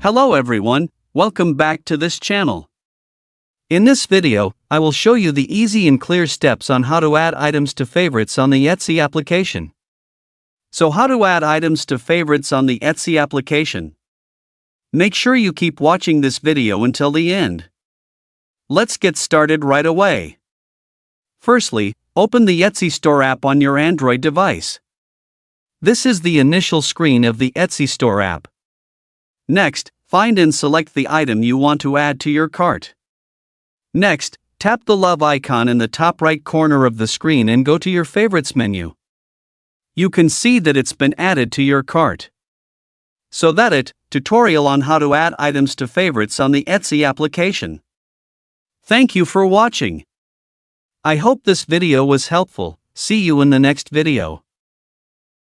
Hello everyone, welcome back to this channel. In this video, I will show you the easy and clear steps on how to add items to favorites on the Etsy application. So how to add items to favorites on the Etsy application? Make sure you keep watching this video until the end. Let's get started right away. Firstly, open the Etsy Store app on your Android device. This is the initial screen of the Etsy Store app. Next, find and select the item you want to add to your cart. Next, tap the love icon in the top right corner of the screen and go to your favorites menu. You can see that it's been added to your cart. So that's it, tutorial on how to add items to favorites on the Etsy application. Thank you for watching. I hope this video was helpful. See you in the next video.